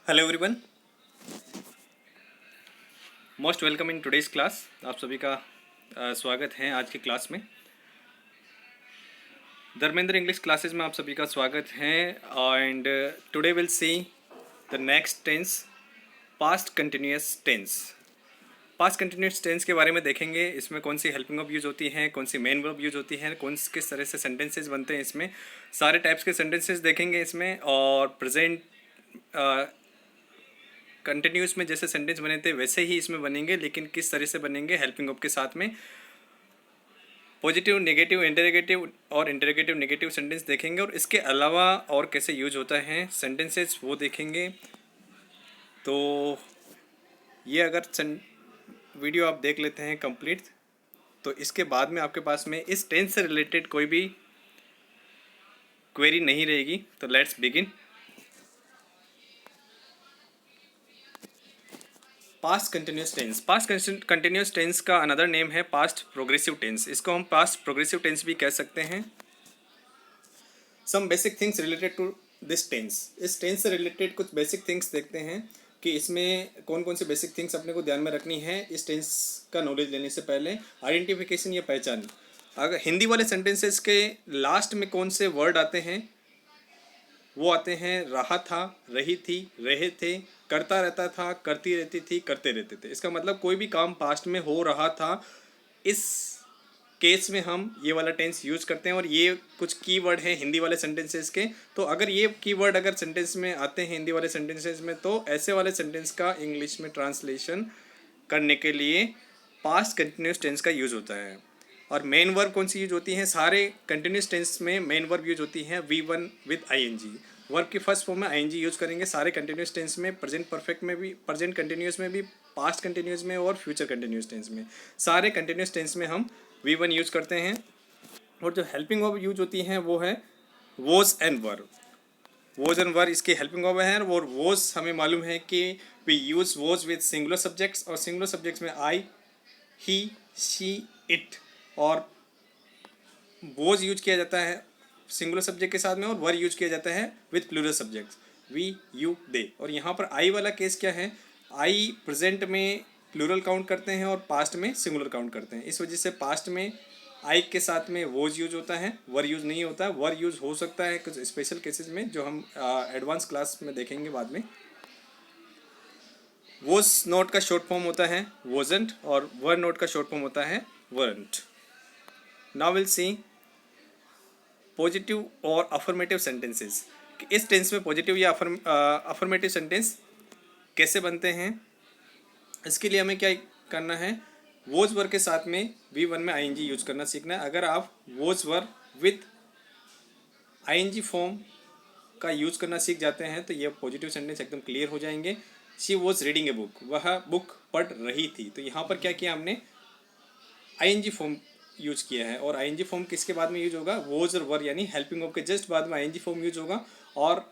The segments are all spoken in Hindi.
Hello everyone, most welcome in today's class. आप सभी का स्वागत है आज की क्लास में। धर्मेंद्र इंग्लिश क्लासेस में आप सभी का स्वागत है। And today will see the next tense, past continuous tense. Past continuous tense के बारे में देखेंगे। इसमें कौन सी हेल्पिंग वर्ब यूज होती हैं, कौन सी मेन वर्ब यूज होती हैं, किस तरह से सेंटेंसेस बनते हैं। इसमें सारे टाइप्स के सेंटेंसेस देखेंगे इसमें। और प्रेजेंट कंटिन्यूस में जैसे सेंटेंस बने थे वैसे ही इसमें बनेंगे, लेकिन किस तरह से बनेंगे हेल्पिंग वर्ब के साथ में। पॉजिटिव, नेगेटिव, इंटरोगेटिव और इंटरोगेटिव नेगेटिव सेंटेंस देखेंगे, और इसके अलावा और कैसे यूज होता है सेंटेंसेस वो देखेंगे। तो ये अगर वीडियो आप देख लेते हैं कंप्लीट, तो इसके बाद में आपके पास में इस टेंस से रिलेटेड कोई भी क्वेरी नहीं रहेगी। तो let's begin. Past continuous tense. Past continuous tense का अनदर नेम है पास्ट प्रोग्रेसिव टेंस। इसको हम पास्ट प्रोग्रेसिव टेंस भी कह सकते हैं। Some basic things related to this tense. इस टेंस से रिलेटेड कुछ बेसिक थिंग्स देखते हैं कि इसमें कौन कौन से बेसिक थिंग्स अपने को ध्यान में रखनी है इस टेंस का नॉलेज लेने से पहले। आइडेंटिफिकेशन या पहचान। अगर हिंदी वाले सेंटेंसेस के लास्ट में कौन से वर्ड आते हैं, वो आते हैं रहा था, रही थी, रहे थे, करता रहता था, करती रहती थी, करते रहते थे। इसका मतलब कोई भी काम पास्ट में हो रहा था, इस केस में हम ये वाला टेंस यूज करते हैं। और ये कुछ कीवर्ड हैं हिंदी वाले सेंटेंसेस के। तो अगर ये कीवर्ड अगर सेंटेंस में आते हैं हिंदी वाले सेंटेंसेस में, तो ऐसे वाले सेंटेंस का इंग्लिश में ट्रांसलेशन करने के लिए पास्ट कंटिन्यूस टेंस का यूज होता है। और मेन वर्ब कौन सी यूज होती है? सारे कंटिन्यूस टेंस में मेन वर्ब यूज होती है V1 विद ING। वर्ब की फर्स्ट फॉर्म में ING यूज करेंगे सारे कंटिन्यूस टेंस में, प्रेजेंट परफेक्ट में भी, प्रेजेंट कंटिन्यूस में भी, पास्ट कंटिन्यूस में और फ्यूचर कंटिन्यूस टेंस में। सारे कंटिन्यूस टेंस में हम V1 यूज करते हैं। और जो हेल्पिंग वर्ब यूज होती हैं वो है was and were. Was and were इसकी हेल्पिंग वर्ब है। और वॉज हमें मालूम है कि we use was with singular subjects, और सिंगुलर सब्जेक्ट्स में आई, ही, शी, इट। और वॉज यूज किया जाता है सिंगुलर सब्जेक्ट के साथ में, और वर यूज किया जाता है with plural subjects, we, you, they. और यहाँ पर आई वाला केस क्या है? आई प्रेजेंट में प्लूरल काउंट करते हैं और पास्ट में सिंगुलर काउंट करते हैं। इस वजह से पास्ट में आई के साथ में वॉज यूज होता है, वर यूज नहीं होता है। वर यूज हो सकता है कुछ स्पेशल केसेस में, जो हम एडवांस क्लास में देखेंगे बाद में। वॉज नोट का शॉर्ट फॉर्म होता है वॉजंट, और वर नोट का शॉर्ट फॉर्म होता है weren't. Now will see positive और अफर्मेटिव सेंटेंसेस। इस टेंस में पॉजिटिव या अफर्मेटिव सेंटेंस कैसे बनते हैं, इसके लिए हमें क्या करना है? वॉज वर के साथ में V1 में ING यूज करना सीखना है। अगर आप was were with ING form का यूज करना सीख जाते हैं तो ये पॉजिटिव सेंटेंस एकदम क्लियर हो जाएंगे। She was reading a book, वह बुक पढ़ रही थी। तो यहाँ पर क्या किया हमने? ING फॉर्म यूज किया है। और ING फॉर्म किसके बाद में यूज होगा? वॉज और वर, यानी हेल्पिंग वर्ब के जस्ट बाद में ING फॉर्म यूज होगा। और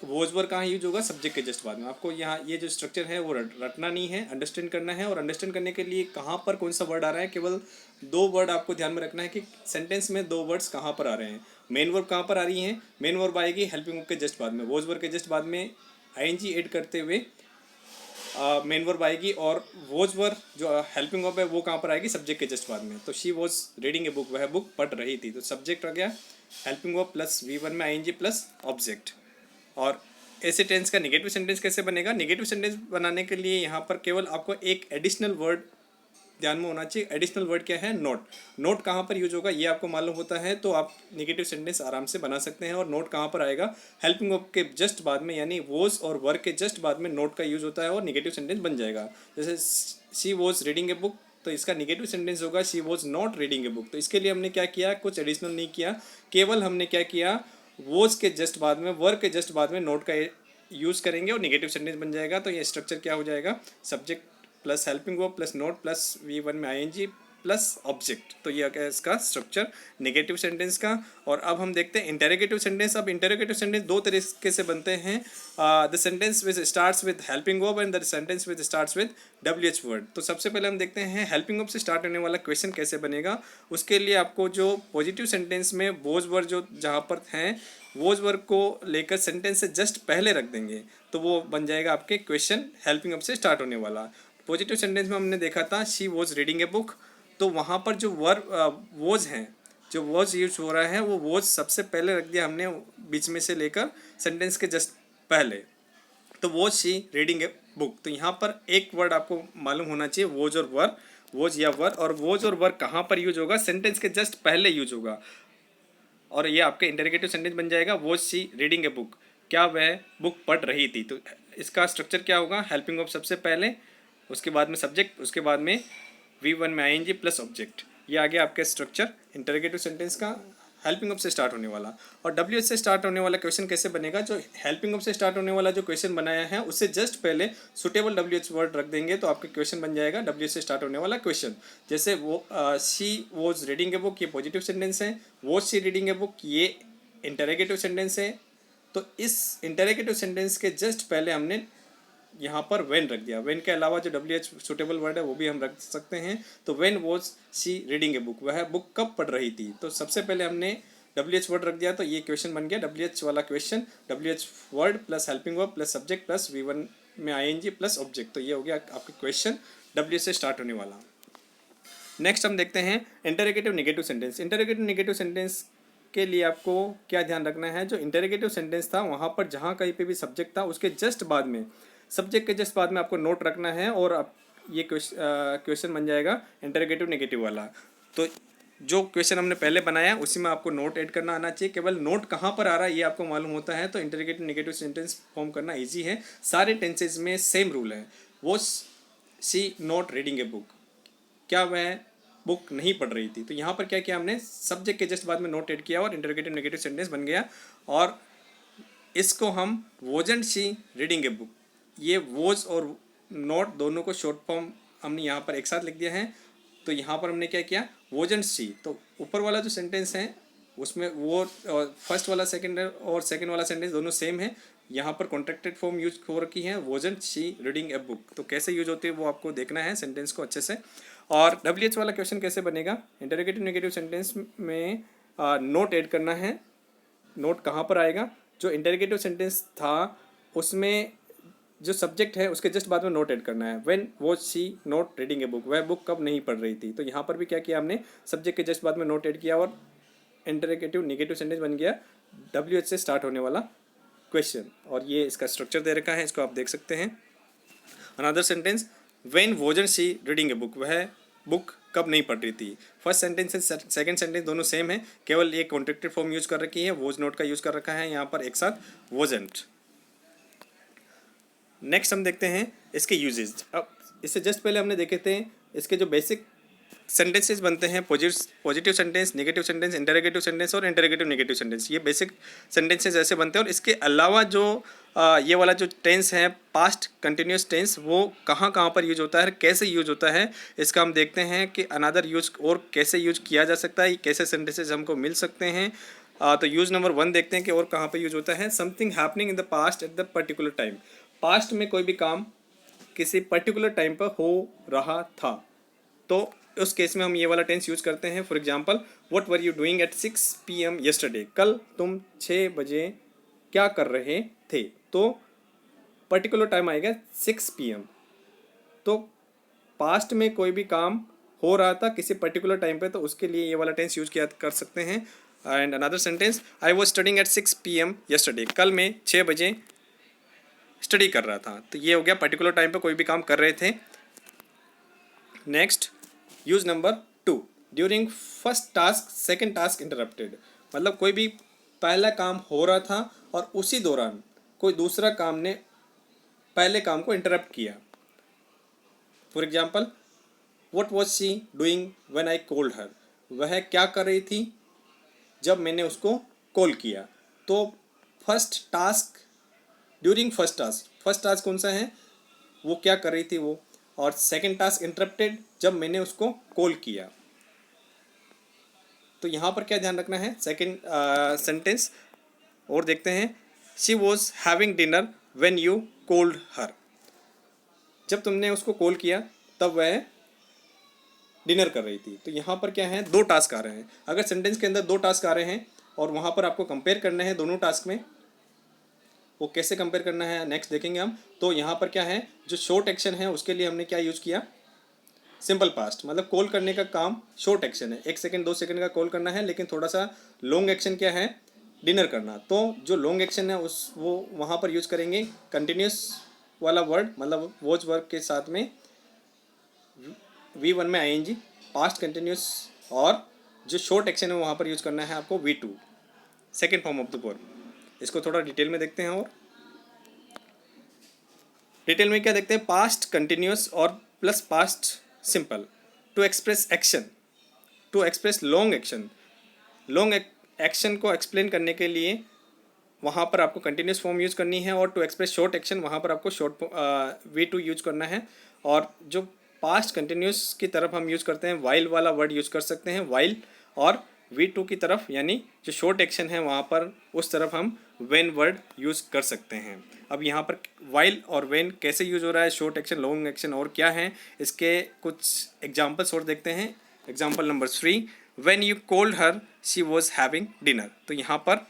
वॉज वर कहाँ यूज होगा? सब्जेक्ट के जस्ट बाद में। आपको यहाँ ये जो स्ट्रक्चर है वो रटना नहीं है, अंडरस्टैंड करना है। और अंडरस्टैंड करने के लिए कहाँ पर कौन सा वर्ड आ रहा है, केवल दो वर्ड आपको ध्यान में रखना है कि सेंटेंस में दो वर्ड्स कहाँ पर आ रहे हैं। मेन वर्ब कहाँ पर आ रही हैं? मेन वर्ब आएगी हेल्पिंग वर्ब के जस्ट बाद में। वॉज वर के जस्ट बाद में ING ऐड करते हुए मेन वर्ब आएगी। और वॉज वर जो हेल्पिंग वर्ब है वो कहाँ पर आएगी? सब्जेक्ट के जस्ट बाद में। तो she was reading a book, वह बुक पढ़ रही थी। तो सब्जेक्ट आ गया, हेल्पिंग वर्ब प्लस V1 में ING प्लस ऑब्जेक्ट। और ऐसे टेंस का नेगेटिव सेंटेंस कैसे बनेगा? नेगेटिव सेंटेंस बनाने के लिए यहाँ पर केवल आपको एक एडिशनल वर्ड ध्यान में होना चाहिए। एडिशनल वर्ड क्या है? नोट। नोट कहाँ पर यूज होगा ये आपको मालूम होता है तो आप नेगेटिव सेंटेंस आराम से बना सकते हैं। और नोट कहाँ पर आएगा? हेल्पिंग वर्ब के जस्ट बाद में, यानी वॉज और वर्क के जस्ट बाद में नोट का यूज होता है और नेगेटिव सेंटेंस बन जाएगा। जैसे she was reading a book, तो इसका नेगेटिव सेंटेंस होगा she was not reading a book. तो इसके लिए हमने क्या किया? कुछ एडिशनल नहीं किया, केवल हमने क्या किया? वॉज के जस्ट बाद में, वर्क के जस्ट बाद में नोट का यूज़ करेंगे और नेगेटिव सेंटेंस बन जाएगा। तो ये स्ट्रक्चर क्या हो जाएगा? Subject plus helping verb plus note plus V1 में ING प्लस ऑब्जेक्ट। तो ये क्या है इसका स्ट्रक्चर नेगेटिव सेंटेंस का। और अब हम देखते हैं इंटरोगेटिव सेंटेंस। अब इंटरोगेटिव सेंटेंस दो तरीके से बनते हैं, the sentence which starts with helping verb and the sentence which starts with WH word. तो सबसे पहले हम देखते हैं हेल्पिंग वर्ब से स्टार्ट होने वाला क्वेश्चन कैसे बनेगा। उसके लिए आपको जो पॉजिटिव सेंटेंस में वोज वर्ड जो जहाँ पर हैं वोज वर्ड को लेकर सेंटेंस से जस्ट पहले रख देंगे, तो वो बन जाएगा आपके क्वेश्चन हेल्पिंग वर्ब से स्टार्ट होने वाला। पॉजिटिव सेंटेंस में हमने देखा था she was reading a book, तो वहाँ पर जो वर्ब वॉज हैं, जो वॉज यूज हो रहा है वो वॉज सबसे पहले रख दिया हमने बीच में से लेकर सेंटेंस के जस्ट पहले। तो was she reading a book, तो यहाँ पर एक वर्ड आपको मालूम होना चाहिए वॉज और वर, वॉज या वर। और वॉज और वर कहाँ पर यूज होगा, सेंटेंस के जस्ट पहले यूज होगा। और ये आपके इंटरोगेटिव सेंटेंस बन जाएगा was she reading a book, क्या वह बुक पढ़ रही थी। तो इसका स्ट्रक्चर क्या होगा, हेल्पिंग वर्ब सबसे पहले, उसके बाद में सब्जेक्ट, उसके बाद में V1 में ING प्लस ऑब्जेक्ट। ये आ गया आपका स्ट्रक्चर इंटरोगेटिव सेंटेंस का हेल्पिंग वर्ब से स्टार्ट होने वाला। और WH से स्टार्ट होने वाला क्वेश्चन कैसे बनेगा, जो हेल्पिंग वर्ब से स्टार्ट होने वाला जो क्वेश्चन बनाया है उससे जस्ट पहले सुटेबल WH वर्ड रख देंगे, तो आपका क्वेश्चन बन जाएगा WH से स्टार्ट होने वाला क्वेश्चन। जैसे वो she was reading a book, ये पॉजिटिव सेंटेंस है। Was she reading a book, ये इंटरोगेटिव सेंटेंस है। तो इस इंटरोगेटिव सेंटेंस के जस्ट पहले हमने यहाँ पर वेन रख दिया। वेन के अलावा जो WH सुटेबल वर्ड है वो भी हम रख सकते हैं। तो when was she reading a book, वह बुक कब पढ़ रही थी। तो सबसे पहले हमने WH वर्ड रख दिया, तो ये क्वेश्चन बन गया WH वाला question. WH word plus helping verb plus subject plus V1 में ING प्लस ऑब्जेक्ट। तो ये हो गया आपका क्वेश्चन WH से स्टार्ट होने वाला। नेक्स्ट हम देखते हैं interrogative negative sentence. Interrogative negative sentence के लिए आपको क्या ध्यान रखना है, जो इंटरोगेटिव सेंटेंस था वहाँ पर जहाँ कहीं पे भी सब्जेक्ट था उसके जस्ट बाद में, सब्जेक्ट के जस्ट बाद में आपको नोट रखना है, और आप ये क्वेश्चन बन जाएगा इंटरोगेटिव नेगेटिव वाला। तो जो क्वेश्चन हमने पहले बनाया उसी में आपको नोट ऐड करना आना चाहिए। केवल नोट कहाँ पर आ रहा है ये आपको मालूम होता है तो इंटरोगेटिव नेगेटिव सेंटेंस फॉर्म करना ईजी है। सारे टेंसेज में सेम रूल है। वो she not reading a book, क्या वह बुक नहीं पढ़ रही थी। तो यहाँ पर क्या किया हमने, सब्जेक्ट के जस्ट बाद में नोट ऐड किया और इंटरोगेटिव नेगेटिव सेंटेंस बन गया। और इसको हम वोजंट शी रीडिंग ए बुक, ये वोज और नोट दोनों को शॉर्ट फॉर्म हमने यहाँ पर एक साथ लिख दिया है। तो यहाँ पर हमने क्या किया, वोजंट शी। तो ऊपर वाला जो सेंटेंस है उसमें वो फर्स्ट वाला सेकंड और सेकंड वाला सेंटेंस दोनों सेम है। यहाँ पर कॉन्ट्रैक्टेड फॉर्म यूज हो रखी है वोजंट शी रीडिंग ए बुक। तो कैसे यूज होती है वो आपको देखना है सेंटेंस को अच्छे से। और WH वाला क्वेश्चन कैसे बनेगा, इंटरोगेटिव नेगेटिव सेंटेंस में नोट ऐड करना है। नोट कहाँ पर आएगा, जो इंटरोगेटिव सेंटेंस था उसमें जो सब्जेक्ट है उसके जस्ट बाद में नोट ऐड करना है। When was she not reading a book, वह बुक कब नहीं पढ़ रही थी। तो यहाँ पर भी क्या किया हमने, सब्जेक्ट के जस्ट बाद में नोट ऐड किया और इंटरोगेटिव नेगेटिव सेंटेंस बन गया WH से स्टार्ट होने वाला क्वेश्चन। और ये इसका स्ट्रक्चर दे रखा है, इसको आप देख सकते हैं। Another sentence, when wasn't she reading a book, वह बुक कब नहीं पढ़ रही थी। फर्स्ट सेंटेंस से सेकंड सेंटेंस दोनों सेम है, केवल ये कॉन्ट्रैक्टेड फॉर्म यूज कर रखी है, वॉज नोट का यूज कर रखा है यहाँ पर एक साथ वॉजंट। नेक्स्ट हम देखते हैं इसके यूजेज। अब इससे जस्ट पहले हमने देखे थे इसके जो बेसिक सेंटेंसेस बनते हैं, positive sentence, negative sentence, interrogative sentence और इंटरोगेटिव नेगेटिव सेंटेंस। ये बेसिक सेंटेंसेस ऐसे बनते हैं। और इसके अलावा जो ये वाला जो टेंस है पास्ट कंटिन्यूस टेंस, वो कहाँ कहाँ पर यूज होता है, कैसे यूज होता है, इसका हम देखते हैं कि अनदर यूज और कैसे यूज किया जा सकता है, कैसे सेंटेंसेस हमको मिल सकते हैं। तो यूज नंबर 1 देखते हैं कि और कहाँ पर यूज होता है। Something happening in the past at the particular time, past में कोई भी काम किसी पर्टिकुलर टाइम पर हो रहा था, तो उस केस में हम ये वाला टेंस यूज करते हैं। For example, what were you doing at 6 PM yesterday, कल तुम 6 बजे क्या कर रहे थे। तो पर्टिकुलर टाइम आएगा 6 PM। तो पास्ट में कोई भी काम हो रहा था किसी पर्टिकुलर टाइम पे, तो उसके लिए ये वाला टेंस यूज किया कर सकते हैं। And another sentence, I was studying at 6 PM yesterday, कल मैं 6 बजे स्टडी कर रहा था। तो ये हो गया पर्टिकुलर टाइम पे कोई भी काम कर रहे थे। Next, use number 2, during first task second task interrupted, मतलब कोई भी पहला काम हो रहा था और उसी दौरान कोई दूसरा काम ने पहले काम को इंटरप्ट किया। For example, what was she doing when I called her, वह क्या कर रही थी जब मैंने उसको कॉल किया। तो first task during first task कौन सा है, वो क्या कर रही थी, वो और सेकंड टास्क इंटरप्टेड जब मैंने उसको कॉल किया। तो यहाँ पर क्या ध्यान रखना है, सेकंड सेंटेंस और देखते हैं। She was having dinner when you called her. जब तुमने उसको कॉल किया तब वह डिनर कर रही थी। तो यहाँ पर क्या है, दो टास्क आ रहे हैं। अगर सेंटेंस के अंदर दो टास्क आ रहे हैं और वहाँ पर आपको कंपेयर करना है दोनों टास्क में, वो कैसे कंपेयर करना है नेक्स्ट देखेंगे हम। तो यहाँ पर क्या है, जो शॉर्ट एक्शन है उसके लिए हमने क्या यूज़ किया, सिंपल पास्ट, मतलब कॉल करने का काम शॉर्ट एक्शन है, 1 सेकंड 2 सेकंड का कॉल करना है, लेकिन थोड़ा सा लॉन्ग एक्शन क्या है, डिनर करना। तो जो लॉन्ग एक्शन है उस वो वहाँ पर यूज़ करेंगे कंटिन्यूस वाला वर्ड, मतलब वॉच वर्क के साथ में V1 में आईएनजी पास्ट कंटिन्यूस, और जो शॉर्ट एक्शन है वहाँ पर यूज़ करना है आपको V2 second form of the verb. इसको थोड़ा डिटेल में देखते हैं और डिटेल में क्या देखते हैं, पास्ट कंटिन्यूस और plus past simple to express action, to express long action. Long action को एक्सप्लेन करने के लिए वहाँ पर आपको कंटिन्यूस फॉर्म यूज़ करनी है, और टू एक्सप्रेस शॉर्ट एक्शन वहाँ पर आपको शॉर्ट V2 यूज करना है। और जो पास्ट कंटिन्यूस की तरफ हम यूज़ करते हैं वाइल वाला वर्ड यूज़ कर सकते हैं, वाइल, और V2 की तरफ यानी जो शॉर्ट एक्शन है वहाँ पर उस तरफ हम व्हेन वर्ड यूज़ कर सकते हैं। अब यहाँ पर वाइल और व्हेन कैसे यूज़ हो रहा है, शॉर्ट एक्शन लॉन्ग एक्शन और क्या है, इसके कुछ एग्जाम्पल्स और देखते हैं। Example number 3, when you called her she was having dinner. तो यहाँ पर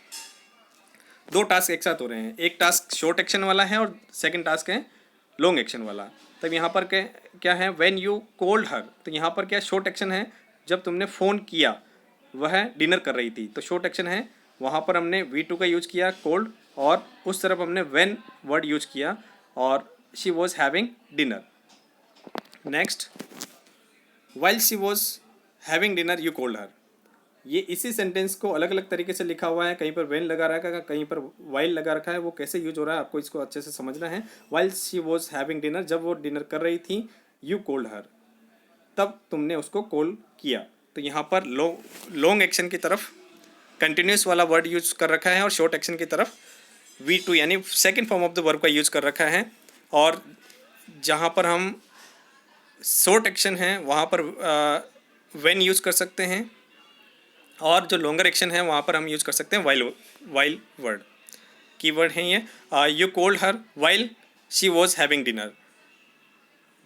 दो टास्क एक साथ हो रहे हैं, एक टास्क शॉर्ट एक्शन वाला है और सेकंड टास्क है लॉन्ग एक्शन वाला। तब यहाँ पर क्या है, व्हेन यू कॉल्ड हर, तो यहाँ पर क्या शॉर्ट एक्शन है, जब तुमने फ़ोन किया वह डिनर कर रही थी, तो शॉर्ट एक्शन है, वहाँ पर हमने V2 का यूज़ किया कॉल्ड, और उस तरफ हमने व्हेन वर्ड यूज़ किया, और she was having dinner. Next, while she was having dinner you called her. ये इसी सेंटेंस को अलग अलग तरीके से लिखा हुआ है, कहीं पर व्हेन लगा रखा है, कहीं पर वाइल लगा रखा है, वो कैसे यूज हो रहा है आपको इसको अच्छे से समझना है। While she was having dinner, जब वो डिनर कर रही थी, यू कॉल्ड हर, तब तुमने उसको कॉल किया। तो यहाँ पर लॉन्ग एक्शन की तरफ कंटिन्यूस वाला वर्ड यूज कर रखा है, और शॉर्ट एक्शन की तरफ V2 यानी second form of the verb का यूज कर रखा है। और जहाँ पर हम शॉर्ट एक्शन है वहाँ पर व्हेन यूज़ कर सकते हैं, और जो लॉन्गर एक्शन है वहाँ पर हम यूज़ कर सकते हैं वाइल वर्ड। कीवर्ड है ये, you called her while she was having dinner,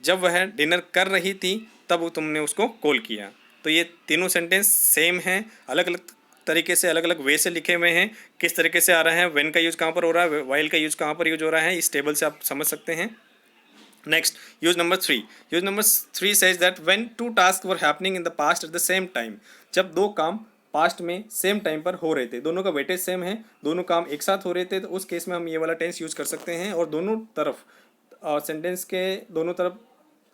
जब वह डिनर कर रही थी तब तुमने उसको कॉल किया। तो ये तीनों सेंटेंस सेम हैं, अलग अलग तरीके से अलग अलग वे से लिखे हुए हैं। किस तरीके से आ रहा है, व्हेन का यूज़ कहाँ पर हो रहा है, वाइल का यूज़ कहाँ पर यूज हो रहा है, इस टेबल से आप समझ सकते हैं। Next, use number 3। Use number 3 says that when two task were happening in the past at the same time. जब दो काम पास्ट में सेम टाइम पर हो रहे थे, दोनों का वेटेज सेम है, दोनों काम एक साथ हो रहे थे, तो उस केस में हम ये वाला टेंस यूज़ कर सकते हैं। और दोनों तरफ सेंटेंस के दोनों तरफ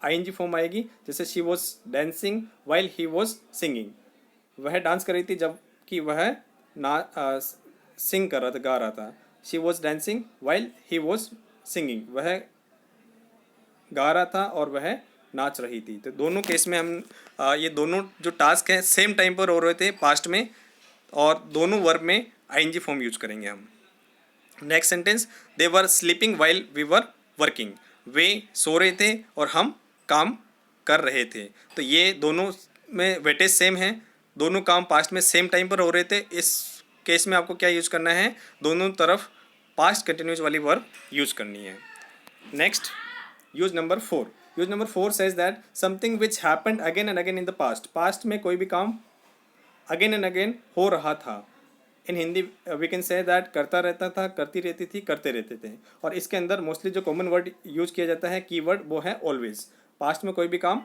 आईएनजी फॉर्म आएगी। जैसे she was dancing while he was singing, वह डांस कर रही थी जबकि वह सिंग कर रहा था, गा रहा था। She was dancing while he was singing, वह गा रहा था और वह नाच रही थी। तो दोनों केस में हम ये दोनों जो टास्क हैं सेम टाइम पर हो रहे थे पास्ट में, और दोनों वर्ब में आईएनजी फॉर्म यूज करेंगे हम। Next sentence, they were sleeping while we were working. वे सो रहे थे और हम काम कर रहे थे। तो ये दोनों में वेटेज सेम है, दोनों काम पास्ट में सेम टाइम पर हो रहे थे। इस केस में आपको क्या यूज़ करना है, दोनों तरफ पास्ट कंटिन्यूस वाली वर्ब यूज़ करनी है। Next, use number 4। Use number 4 says that something which happened again and again in the past. Past में कोई भी काम अगेन एंड अगेन हो रहा था। In Hindi we can say that करता रहता था, करती रहती थी, करते रहते थे। और इसके अंदर मोस्टली जो कॉमन वर्ड यूज किया जाता है कीवर्ड, वो है ऑलवेज। पास्ट में कोई भी काम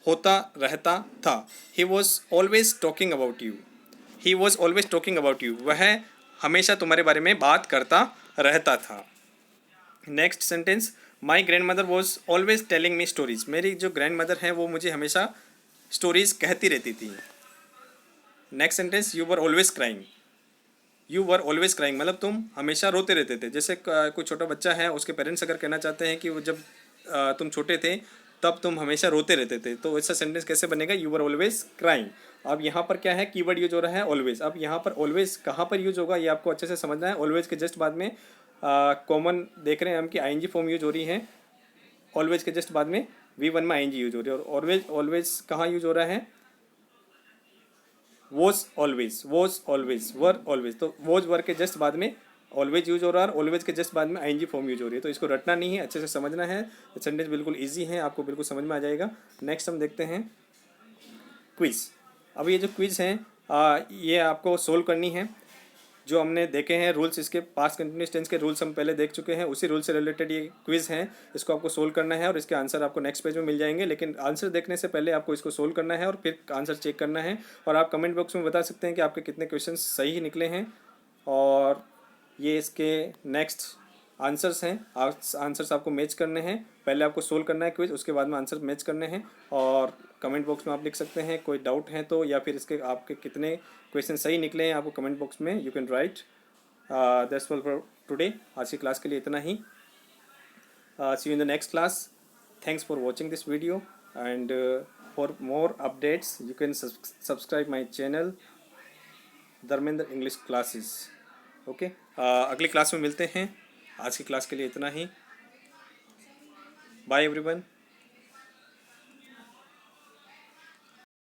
होता रहता था। He was always talking about you, he was always talking about you, वह हमेशा तुम्हारे बारे में बात करता रहता था। Next sentence, my grand mother was always telling me stories. मेरी जो ग्रैंड मदर हैं वो मुझे हमेशा स्टोरीज कहती रहती थी। Next sentence, you were always crying, you were always crying मतलब तुम हमेशा रोते रहते थे। जैसे कोई छोटा बच्चा है, उसके पेरेंट्स अगर कहना चाहते हैं कि वो जब तुम छोटे थे तब तुम हमेशा रोते रहते थे, तो ऐसा सेंटेंस कैसे बनेगा, यू वर ऑलवेज क्राइंग। अब यहाँ पर क्या है, कीवर्ड यूज हो रहा है ऑलवेज। अब यहाँ पर ऑलवेज कहाँ पर यूज होगा ये आपको अच्छे से समझना है। ऑलवेज के जस्ट बाद में कॉमन देख रहे हैं हम कि आईएनजी फॉर्म यूज हो रही है। ऑलवेज के जस्ट बाद में V1 में आईएनजी यूज हो रही है। और ऑलवेज ऑलवेज कहाँ यूज हो रहा है? Was always, was always, were always. तो वॉज वर के जस्ट बाद में ऑलवेज यूज हो रहा है और ऑलवेज के जस्ट बाद में आईएनजी फॉर्म यूज हो रही है। तो इसको रटना नहीं है, अच्छे से समझना है। सेंटेंस बिल्कुल ईजी है, आपको बिल्कुल समझ में आ जाएगा। नेक्स्ट हम देखते हैं क्विज। अब ये जो क्विज हैं ये आपको सोल्व करनी है। जो हमने देखे हैं रूल्स, इसके पास्ट कंटिन्यूस टेंस के रूल्स हम पहले देख चुके हैं, उसी रूल से रिलेटेड ये क्विज हैं। इसको आपको सोल्व करना है और इसके आंसर आपको नेक्स्ट पेज में मिल जाएंगे। लेकिन आंसर देखने से पहले आपको इसको सोल्व करना है और फिर आंसर चेक करना है। और आप कमेंट बॉक्स में बता सकते हैं कि आपके कितने क्वेश्चन सही निकले हैं। और ये इसके नेक्स्ट आंसर्स हैं। आंसर्स आपको मैच करने हैं। पहले आपको सोल्व करना है क्विज, उसके बाद में आंसर मैच करने हैं। और कमेंट बॉक्स में आप लिख सकते हैं कोई डाउट है तो, या फिर इसके आपके कितने क्वेश्चन सही निकले हैं आपको कमेंट बॉक्स में you can write. That's all for today. आज की क्लास के लिए इतना ही। See you in the next class. Thanks for watching this video and for more updates you can subscribe my channel Dharmendra English classes. Okay, अगली क्लास में मिलते हैं। आज की क्लास के लिए इतना ही। Bye everyone.